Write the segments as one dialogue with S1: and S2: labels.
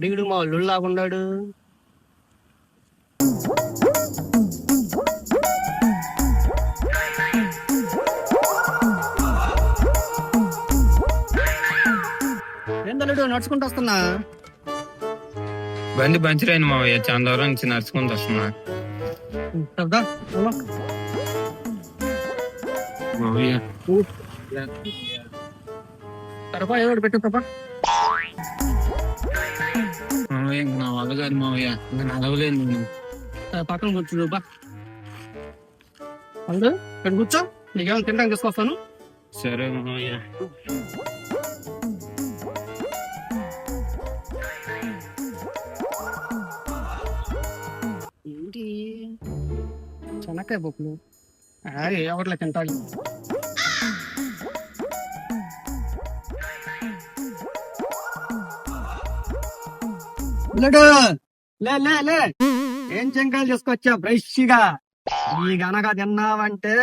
S1: ఎవడీడు మా అల్లుడు లాగున్నాడు. ఏంటల్లుడు నడుచుకుంటూ వస్తున్నా?
S2: బండి పంచర్ అయింది మావయ్య, చాలా దూరం నుంచి నడుచుకుంటూ వస్తున్నా. మావయ్య
S1: తరపా ఏదో ఒకటి పెట్టు తప్ప.
S2: మావయ్య ఇంక నా వల్ల కాదు మావయ్య, ఇంకా నడవలేదు నేను.
S1: పక్కన కూర్చో బా. అందు ఇక్కడ కూర్చో, నీకేమైనా తినడానికి తీసుకొస్తాను.
S2: సరే మావయ్య.
S1: ఏంటి చెనక్కాయ పప్పులు ఎవరిలో తింటాడు. లే లే లే, ఏం చెంకాయలు తీసుకొచ్చా ఫ్రెష్ గా. ఈ గనక తిన్నావంటే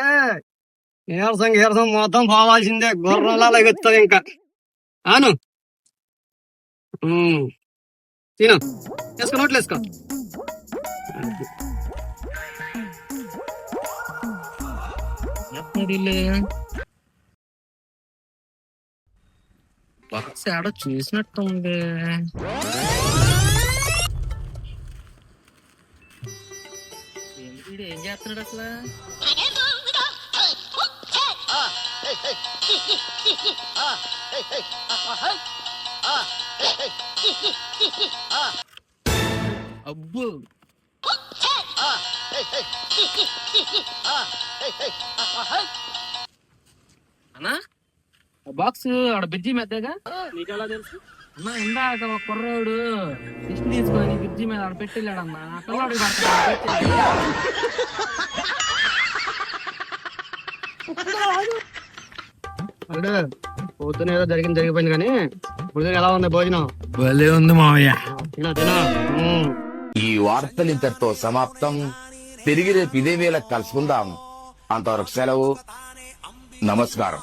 S1: నీరసం మొత్తం పోవాల్సిందే, గుర్రలా లెగుతుంది ఇంకా. ఆను తిను, వేసుకో నోట్లు వేసుకో.
S2: బాక్స్ ఆడ చూసినట్టుంది.
S1: ఏం చేస్తున్నాడు అసలు?
S2: అబ్బో
S1: అన్నా బాక్స్ ఆడ బ్రిడ్జి మెద్దగా నీకు ఎలా తెలుసు? అన్నా ఇందాక ఒక కుర్రోడు దిష్టి తీసుకొని బ్రిడ్జి మీద ఆడ పెట్టెళ్ళాడన్నా. పిల్లాడు అంటే పొద్దున ఏదో జరిగిపోయింది కానీ ఇప్పుడు ఎలా ఉంది భోజనం?
S2: భలే ఉంది మావయ్య.
S1: తినా తినా.
S3: ఈ వార్తలు ఇంతటితో సమాప్తం. తిరిగి రేపు ఇదే వేళ కలుసుకుందాం. అంతవరకు సెలవు. నమస్కారం.